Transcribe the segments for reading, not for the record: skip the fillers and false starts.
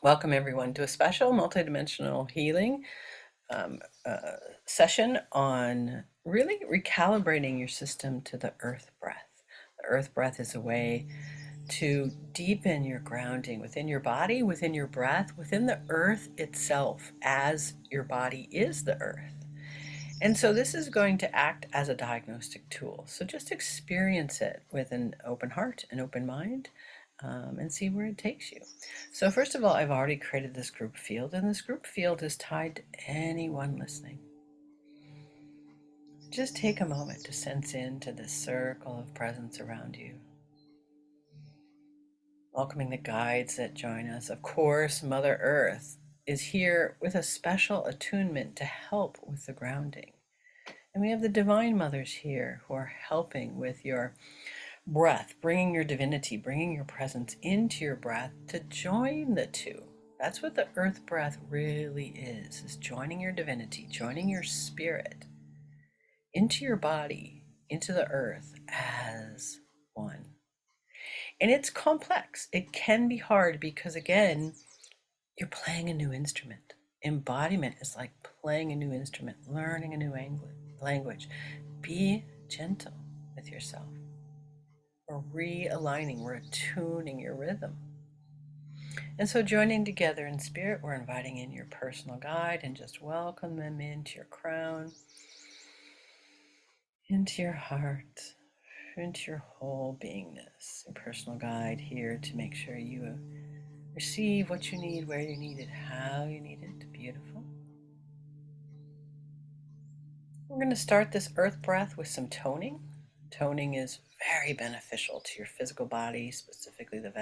Welcome everyone to a special multidimensional healing um, session on really recalibrating your system to the earth breath. The earth breath is a way to deepen your grounding within your body, within your breath, within the earth itself, as your body is the earth. And so this is going to act as a diagnostic tool. So just experience it with an open heart, an open mind, and see where it takes you. So first of all, I've already created this group field, and this group field is tied to anyone listening. Just take a moment to sense into this circle of presence around you. Welcoming the guides that join us. Of course, Mother Earth is here with a special attunement to help with the grounding. And we have the Divine Mothers here who are helping with your breath, bringing your divinity, bringing your presence into your breath to join the two. That's what the earth breath really is joining your divinity, joining your spirit into your body, into the earth as one. And it's complex. It can be hard because, again, you're playing a new instrument. Embodiment is like playing a new instrument, learning a new language. Be gentle with yourself. We're realigning, we're attuning your rhythm. And so, joining together in spirit, we're inviting in your personal guide and just welcome them into your crown, into your heart, into your whole beingness. Your personal guide here to make sure you receive what you need, where you need it, how you need it. Beautiful. We're going to start this earth breath with some toning. Toning is very beneficial to your physical body, specifically the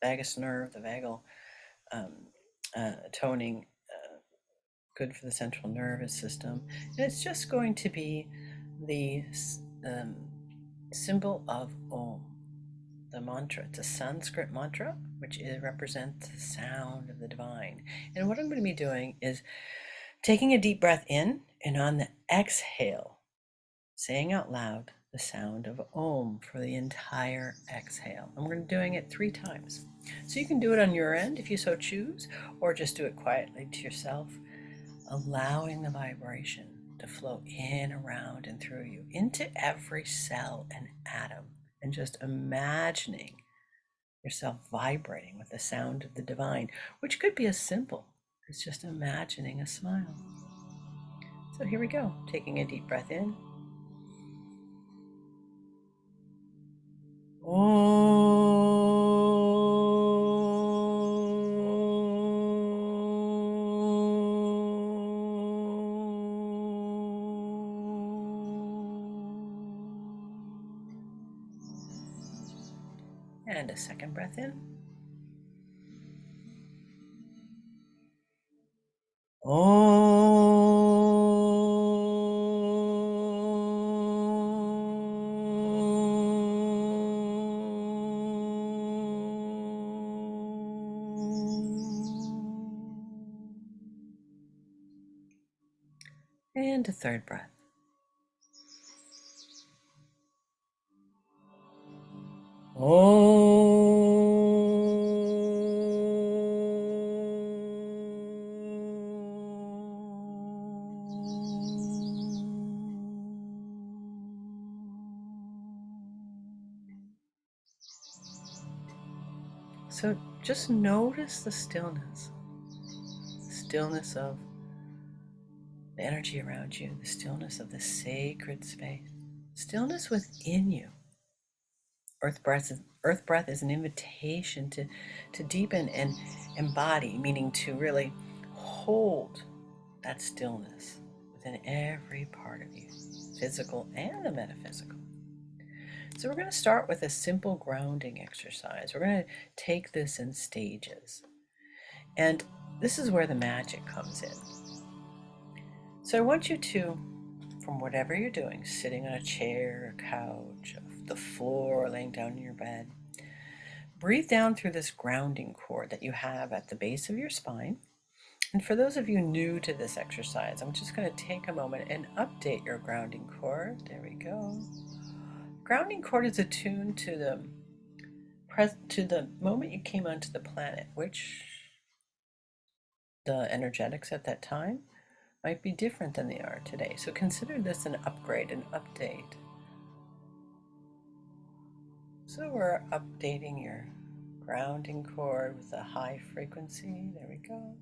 vagus nerve, the vagal um, toning, good for the central nervous system. And it's just going to be the um, symbol of Om, the mantra. It's a Sanskrit mantra, which represents the sound of the divine. And what I'm going to be doing is taking a deep breath in, and on the exhale, saying out loud the sound of Om for the entire exhale. And we're doing it 3 times. So you can do it on your end if you so choose, or just do it quietly to yourself, allowing the vibration to flow in, around, and through you into every cell and atom, and just imagining yourself vibrating with the sound of the divine, which could be as simple as just imagining a smile. So here we go, taking a deep breath in. And a second breath in. And a third breath. So just notice the stillness of the energy around you, the stillness of the sacred space, stillness within you. Earth breath is an invitation to deepen and embody, meaning to really hold that stillness within every part of you, physical and the metaphysical. So we're going to start with a simple grounding exercise. We're going to take this in stages. And this is where the magic comes in. So I want you to, from whatever you're doing, sitting on a chair, a couch, the floor, or laying down in your bed, breathe down through this grounding cord that you have at the base of your spine. And for those of you new to this exercise, I'm just going to take a moment and update your grounding cord. There we go. Grounding cord is attuned to the moment you came onto the planet, which the energetics at that time might be different than they are today. So consider this an upgrade, an update. So we're updating your grounding cord with a high frequency. There we go.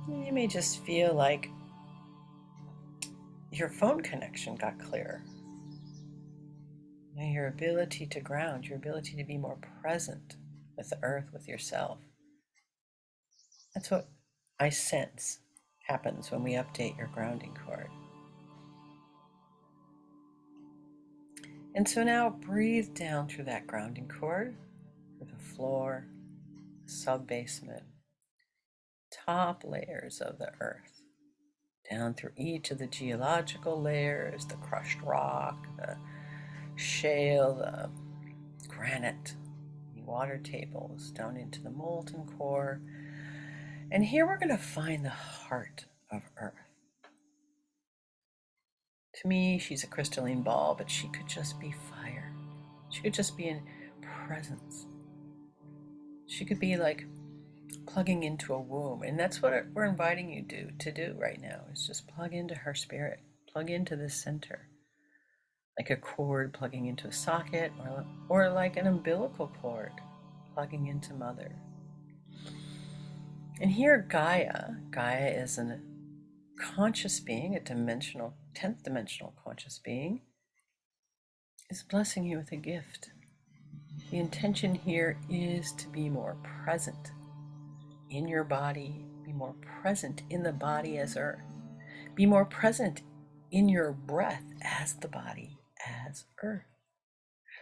You may just feel like your phone connection got clearer. Your ability to ground, your ability to be more present with the earth, with yourself. That's what I sense happens when we update your grounding cord. And so now breathe down through that grounding cord, through the floor, the sub-basement, top layers of the earth, down through each of the geological layers, the crushed rock, the shale, the granite, the water tables, down into the molten core. And here we're going to find the heart of Earth. To me, she's a crystalline ball, but she could just be fire. She could just be in presence. She could be like plugging into a womb. And that's what we're inviting you to do right now, is just plug into her spirit, plug into this center. Like a cord plugging into a socket, or like an umbilical cord plugging into Mother. And here Gaia is a conscious being, a 10th dimensional conscious being, is blessing you with a gift. The intention here is to be more present in your body, be more present in the body as Earth, be more present in your breath as the body as Earth.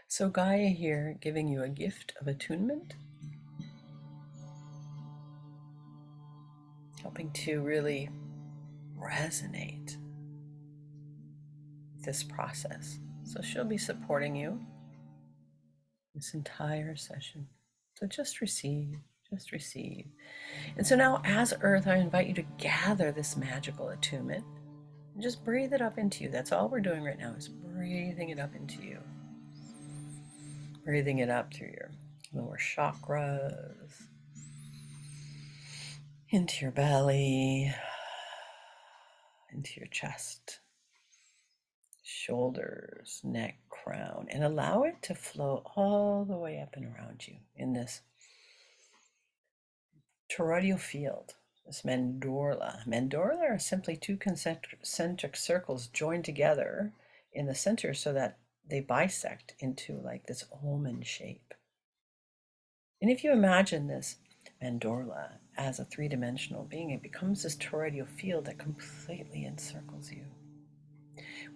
So Gaia here giving you a gift of attunement, helping to really resonate with this process. So she'll be supporting you this entire session. So just receive, just receive. And so now as Earth, I invite you to gather this magical attunement and just breathe it up into you. That's all we're doing right now, is breathing it up into you. Breathing it up through your lower chakras, into your belly, into your chest, shoulders, neck, crown, and allow it to flow all the way up and around you in this toroidal field, this mandorla. Mandorla are simply two concentric circles joined together in the center so that they bisect into like this almond shape. And if you imagine this mandorla as a three-dimensional being, it becomes this toroidal field that completely encircles you.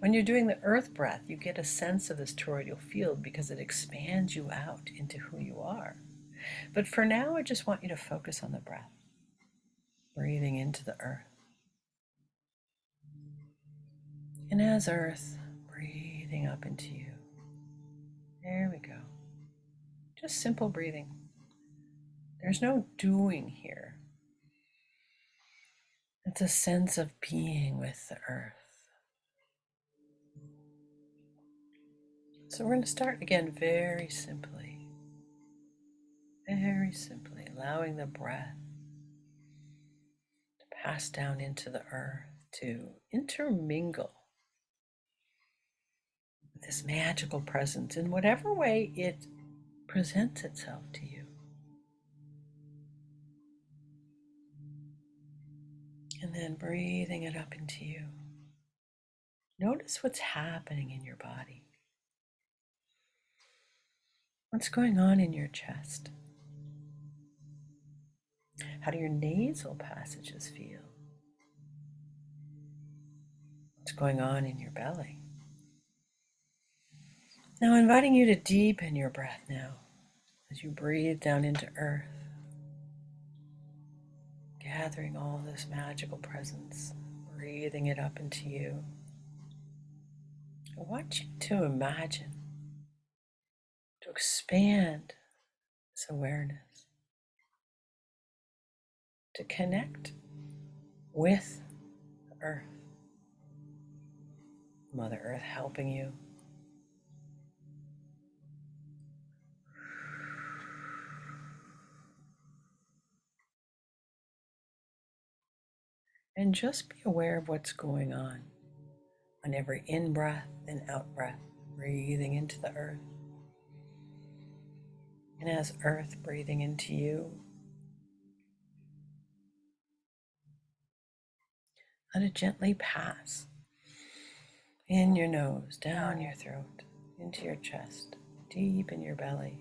When you're doing the earth breath, you get a sense of this toroidal field because it expands you out into who you are. But for now, I just want you to focus on the breath, breathing into the earth. And as earth, breathing up into you. There we go. Just simple breathing. There's no doing here. It's a sense of being with the earth. So we're going to start again very simply, allowing the breath to pass down into the earth, to intermingle with this magical presence in whatever way it presents itself to you. And then breathing it up into you. Notice what's happening in your body. What's going on in your chest? How do your nasal passages feel? What's going on in your belly? Now inviting you to deepen your breath now as you breathe down into earth, gathering all this magical presence, breathing it up into you. I want you to imagine, to expand this awareness, to connect with the earth, Mother Earth helping you, And just be aware of what's going on every in-breath and out-breath, breathing into the earth. And as earth breathing into you, let it gently pass in your nose, down your throat, into your chest, deep in your belly.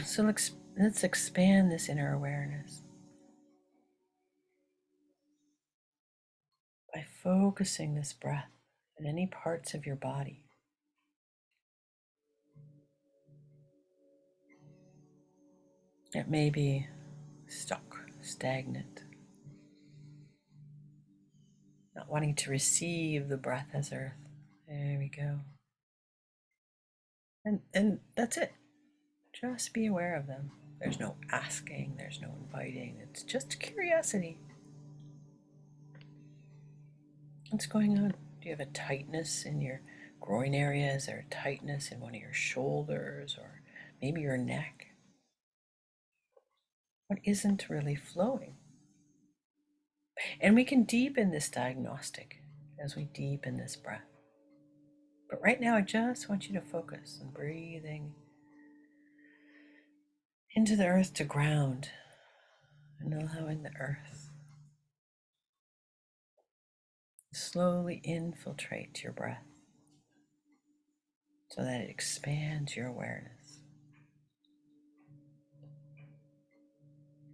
So let's expand this inner awareness by focusing this breath in any parts of your body. It may be stuck, stagnant, not wanting to receive the breath as earth. There we go. And that's it. Just be aware of them. There's no asking, there's no inviting. It's just curiosity. What's going on? Do you have a tightness in your groin area? Is there a tightness in one of your shoulders or maybe your neck? What isn't really flowing? And we can deepen this diagnostic as we deepen this breath. But right now, I just want you to focus on breathing into the earth to ground and allowing the earth to slowly infiltrate your breath so that it expands your awareness.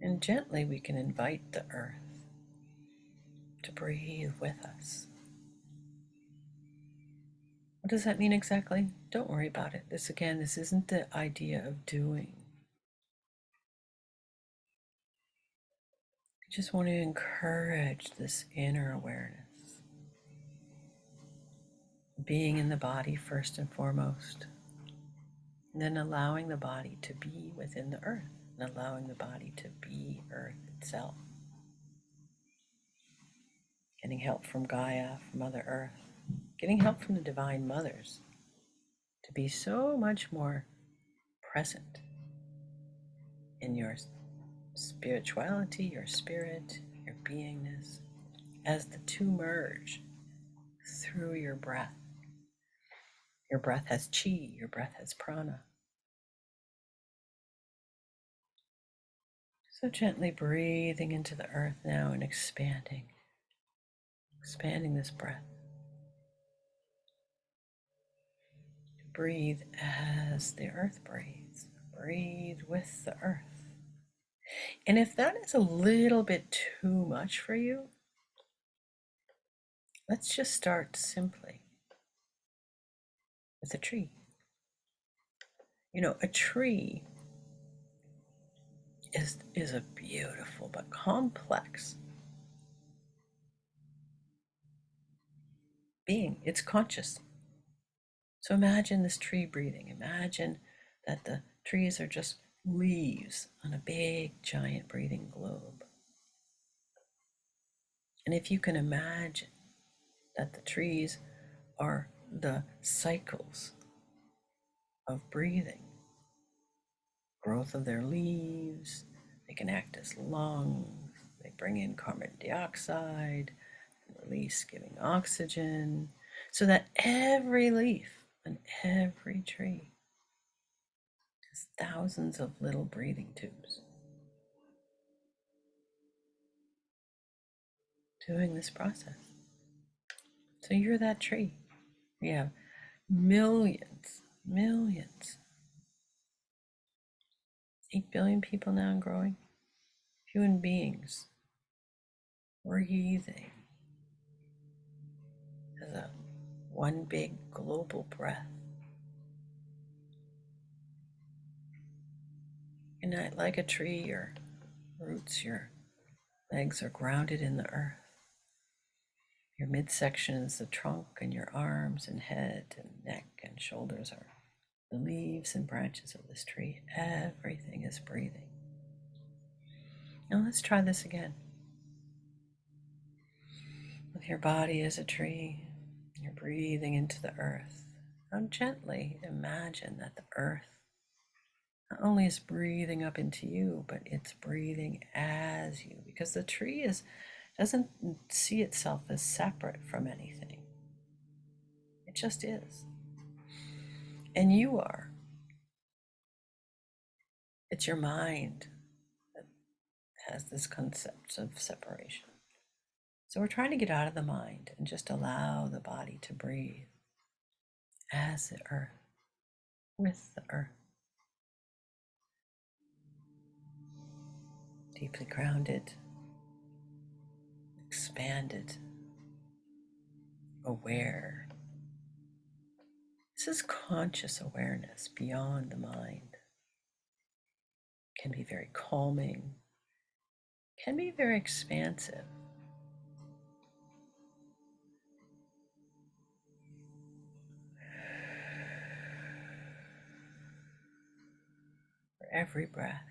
And gently, we can invite the earth to breathe with us. What does that mean exactly? Don't worry about it. This isn't the idea of doing. I just want to encourage this inner awareness, being in the body first and foremost, and then allowing the body to be within the earth, and allowing the body to be earth itself. Getting help from Gaia, from Mother Earth, getting help from the divine mothers to be so much more present in your spirituality, your spirit, your beingness, as the two merge through your breath. Your breath has chi, your breath has prana. So gently breathing into the earth now and expanding this breath. Breathe as the earth breathes. Breathe with the earth. And if that is a little bit too much for you, let's just start simply with a tree. You know, a tree is a beautiful but complex being. It's conscious. So imagine this tree breathing. Imagine that the trees are just leaves on a big, giant breathing globe. And if you can imagine that the trees are the cycles of breathing, growth of their leaves, they can act as lungs, they bring in carbon dioxide, and release giving oxygen, so that every leaf and every tree has thousands of little breathing tubes doing this process. So you're that tree. We have millions, 8 billion people now and growing, human beings breathing as a one big global breath. You're not like a tree, your roots, your legs are grounded in the earth. Your midsection is the trunk, and your arms and head and neck and shoulders are the leaves and branches of this tree. Everything is breathing. Now let's try this again. With your body as a tree, you're breathing into the earth. Now gently imagine that the earth Not only is breathing up into you, but it's breathing as you, because the tree doesn't see itself as separate from anything. It just is. And you are. It's your mind that has this concept of separation. So we're trying to get out of the mind and just allow the body to breathe as the earth, with the earth. Deeply grounded, expanded, aware. This is conscious awareness beyond the mind. Can be very calming, can be very expansive. For every breath,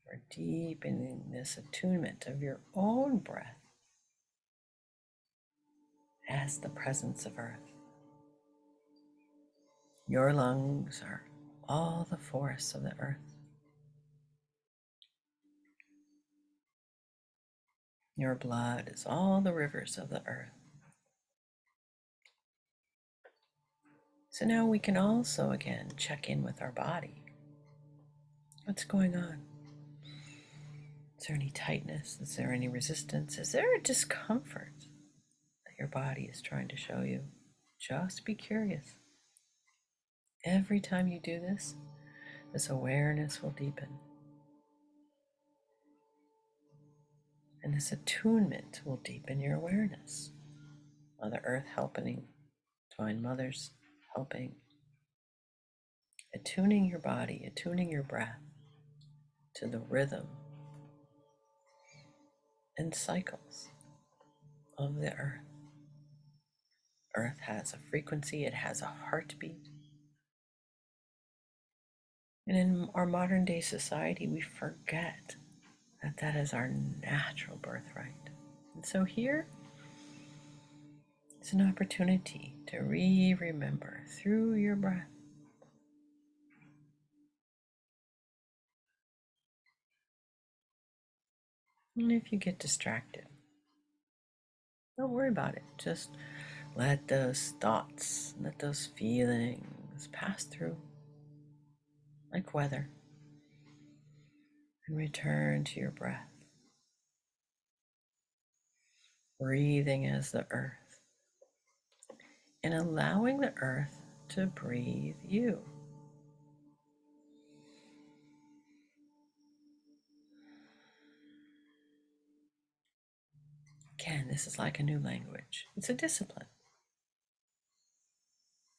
we're deepening this attunement of your own breath as the presence of earth. Your lungs are all the forests of the earth. Your blood is all the rivers of the earth. So now we can also again check in with our body. What's going on? Is there any tightness? Is there any resistance? Is there a discomfort that your body is trying to show you? Just be curious. Every time you do this, this awareness will deepen. And this attunement will deepen your awareness. Mother Earth helping, Divine Mothers helping. Attuning your body, attuning your breath to the rhythm and cycles of the earth. Earth has a frequency, it has a heartbeat. And in our modern day society, we forget that that is our natural birthright. And so here is an opportunity to remember through your breath. And if you get distracted, don't worry about it. Just let those thoughts, let those feelings pass through like weather and return to your breath. Breathing as the earth and allowing the earth to breathe you. Again, this is like a new language. It's a discipline.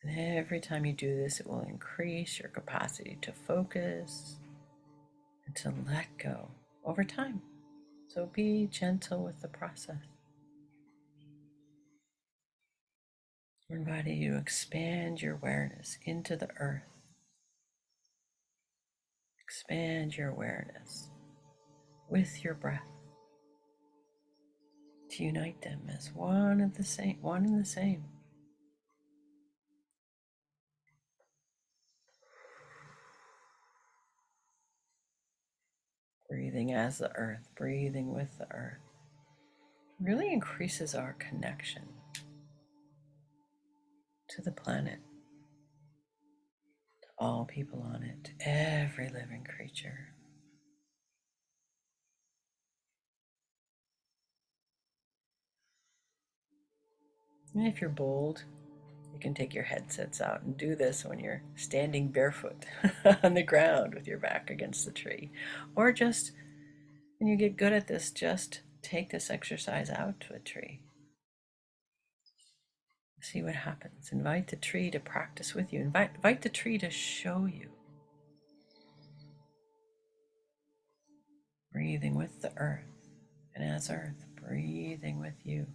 And every time you do this, it will increase your capacity to focus and to let go over time. So be gentle with the process. We're inviting you to expand your awareness into the earth. Expand your awareness with your breath to unite them as one and the same. Breathing as the earth, breathing with the earth, really increases our connection to the planet, to all people on it, to every living creature. And if you're bold, you can take your headsets out and do this when you're standing barefoot on the ground with your back against the tree. Or just when you get good at this, just take this exercise out to a tree. See what happens. Invite the tree to practice with you. Invite the tree to show you. Breathing with the earth, and as earth, breathing with you.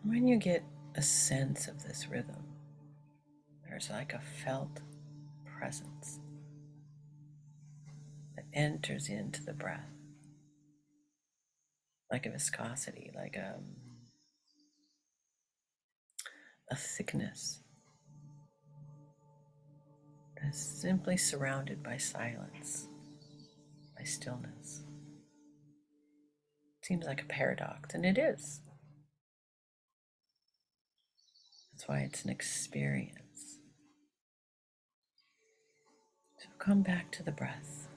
When you get a sense of this rhythm, there's like a felt presence that enters into the breath, like a viscosity, like a thickness that is simply surrounded by silence, by stillness. It seems like a paradox, and it is. That's why it's an experience. So come back to the breath.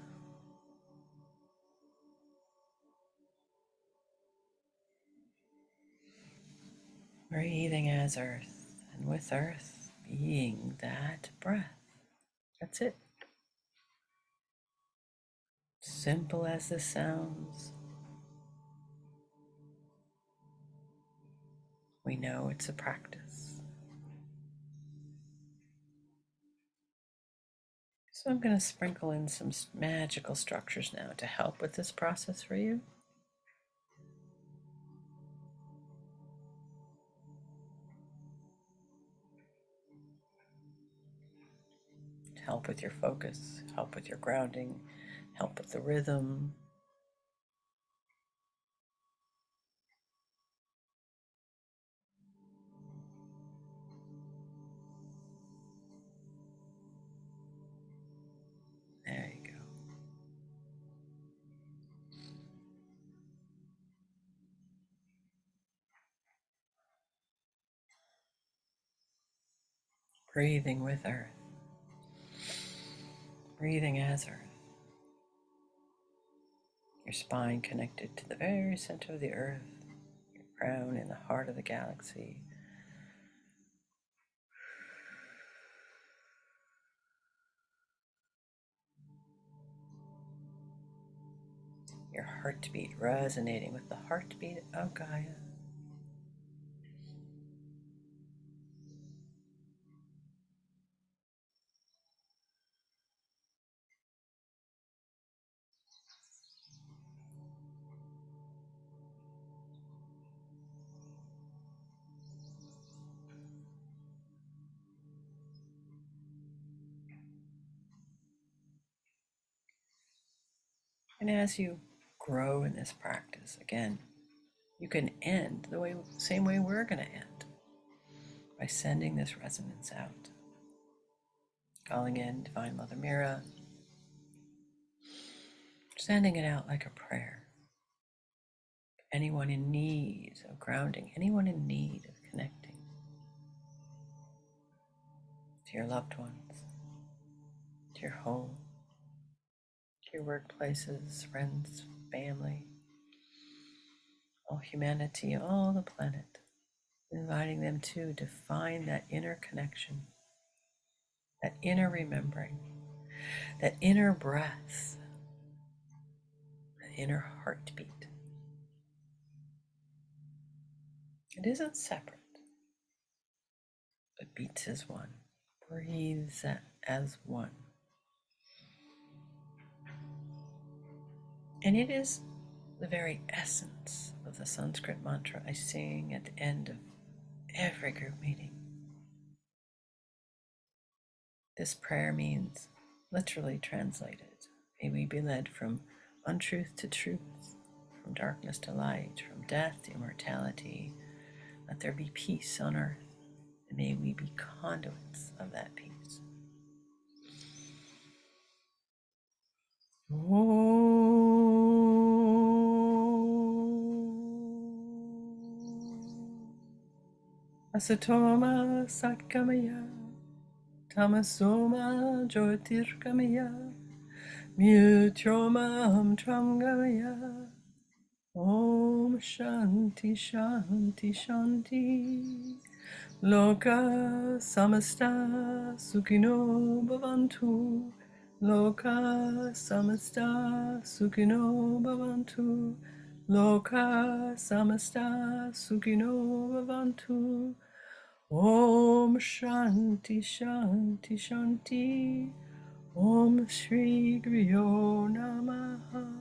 Breathing as earth, and with earth being that breath. That's it. Simple as this sounds, we know it's a practice. So I'm going to sprinkle in some magical structures now to help with this process for you. To help with your focus, help with your grounding, help with the rhythm. There you go. Breathing with earth. Breathing as earth. Your spine connected to the very center of the earth. Your crown in the heart of the galaxy. Your heartbeat resonating with the heartbeat of Gaia. And as you grow in this practice, again, you can end the same way we're going to end, by sending this resonance out. Calling in Divine Mother Mira, sending it out like a prayer. Anyone in need of grounding, anyone in need of connecting to your loved ones, to your home, to your workplaces, friends, family, all humanity, all the planet, inviting them to find that inner connection, that inner remembering, that inner breath, that inner heartbeat. It isn't separate, but beats as one, breathes as one. And it is the very essence of the Sanskrit mantra I sing at the end of every group meeting. This prayer means, literally translated, may we be led from untruth to truth, from darkness to light, from death to immortality. Let there be peace on earth, and may we be conduits of that peace. Asatoma Satkamaya, Tamasoma Jyotirgamaya, Mutyoma Tramgamaya. Om Shanti Shanti Shanti. Loka Samasta Sukhino Bhavantu. Loka Samasta Sukhino Bhavantu. Loka Samasta Sukhino Bhavantu. Om Shanti Shanti Shanti. Om Shri Guryo Namaha.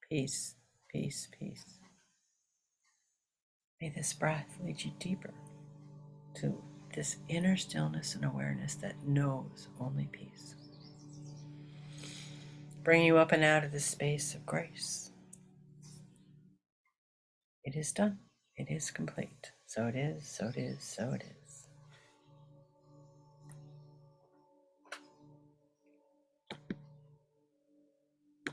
Peace, peace, peace. May this breath lead you deeper to this inner stillness and awareness that knows only peace. bring you up and out of this space of grace. It is done. It is complete. So it is, so it is, so it is.